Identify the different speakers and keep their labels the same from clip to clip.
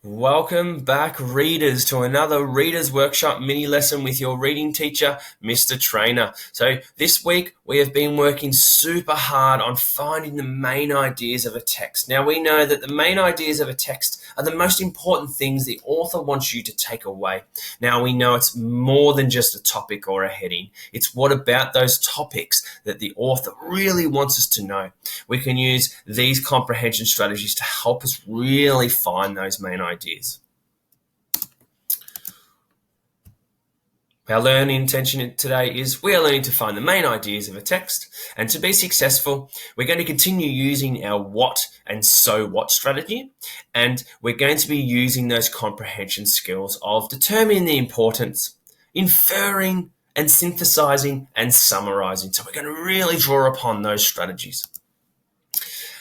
Speaker 1: Welcome back, readers, to another Readers Workshop mini lesson with your reading teacher, Mr. Trainer. So this week we have been working super hard on finding the main ideas of a text. Now we know that the main ideas of a text are the most important things the author wants you to take away. Now we know it's more than just a topic or a heading. It's what about those topics that the author really wants us to know. We can use these comprehension strategies to help us really find those main ideas. Our learning intention today is we are learning to find the main ideas of a text, and to be successful, we're going to continue using our what and so what strategy, and we're going to be using those comprehension skills of determining the importance, inferring and synthesizing and summarizing. So we're going to really draw upon those strategies.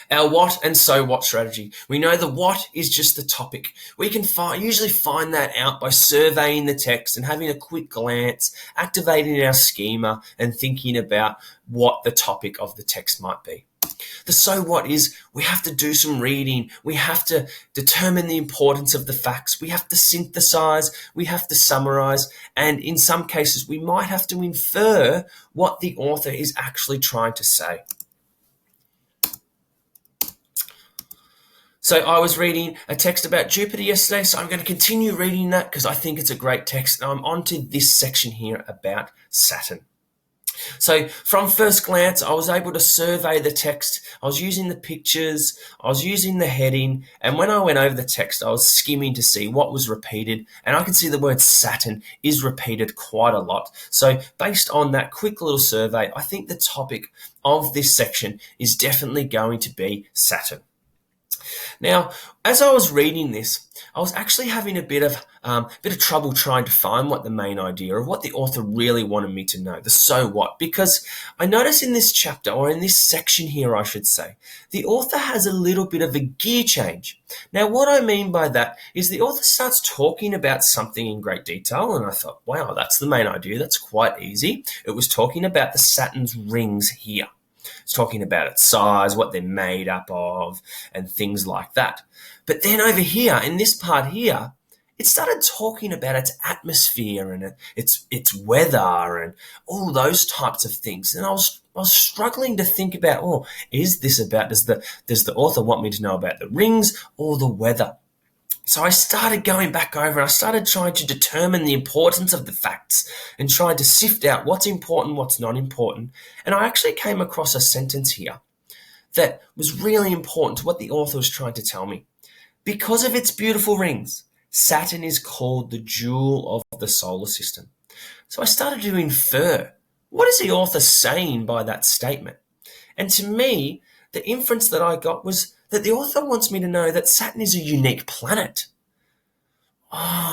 Speaker 1: Our what and so what strategy. We know the what is just the topic. We can usually find that out by surveying the text and having a quick glance, activating our schema and thinking about what the topic of the text might be. The so what is we have to do some reading. We have to determine the importance of the facts. We have to synthesize. We have to summarize. And in some cases, we might have to infer what the author is actually trying to say. So I was reading a text about Jupiter yesterday, so I'm going to continue reading that because I think it's a great text. And I'm on to this section here about Saturn. So from first glance, I was able to survey the text. I was using the pictures, I was using the heading, and when I went over the text, I was skimming to see what was repeated, and I can see the word Saturn is repeated quite a lot. So based on that quick little survey, I think the topic of this section is definitely going to be Saturn. Now, as I was reading this, I was actually having a bit of trouble trying to find what the main idea of what the author really wanted me to know, the so what, because I notice in this chapter, or in this section here, I should say, the author has a little bit of a gear change. Now, what I mean by that is the author starts talking about something in great detail, and I thought, wow, that's the main idea. That's quite easy. It was talking about the Saturn's rings here. It's talking about its size, what they're made up of, and things like that. But then over here, in this part here, it started talking about its atmosphere and its weather and all those types of things. And I was struggling to think about, is this about, does the author want me to know about the rings or the weather? So I started going back over and I started trying to determine the importance of the facts and trying to sift out what's important, what's not important. And I actually came across a sentence here that was really important to what the author was trying to tell me. Because of its beautiful rings, Saturn is called the jewel of the solar system. So I started to infer, what is the author saying by that statement? And to me, the inference that I got was that the author wants me to know that Saturn is a unique planet.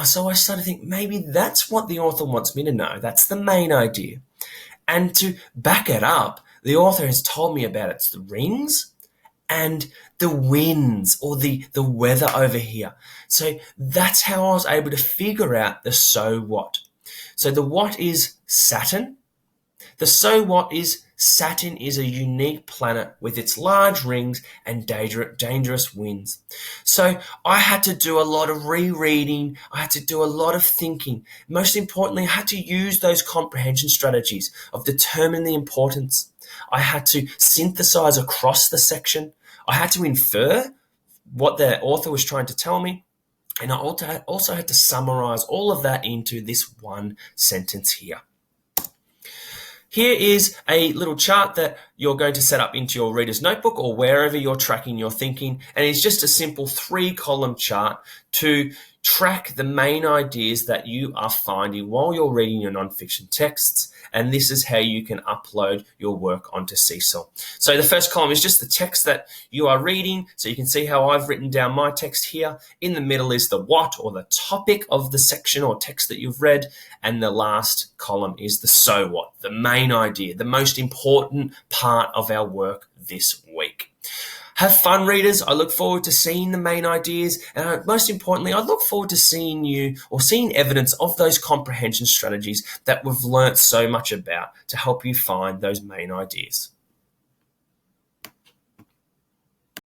Speaker 1: So I started to think maybe that's what the author wants me to know. That's the main idea. And to back it up, the author has told me about its the rings and the winds or the weather over here. So that's how I was able to figure out the so what. So the what is Saturn. The so what is Saturn is a unique planet with its large rings and dangerous winds. So I had to do a lot of rereading. I had to do a lot of thinking. Most importantly, I had to use those comprehension strategies of determining the importance. I had to synthesize across the section. I had to infer what the author was trying to tell me. And I also had to summarize all of that into this one sentence here. Here is a little chart that you're going to set up into your reader's notebook or wherever you're tracking your thinking. And it's just a simple 3-column chart to track the main ideas that you are finding while you're reading your nonfiction texts. And this is how you can upload your work onto Seesaw. So the first column is just the text that you are reading. So you can see how I've written down my text here. In the middle is the what or the topic of the section or text that you've read. And the last column is the so what, the main idea, the most important part of our work this week. Have fun, readers. I look forward to seeing the main ideas. And most importantly, I look forward to seeing you or seeing evidence of those comprehension strategies that we've learnt so much about to help you find those main ideas.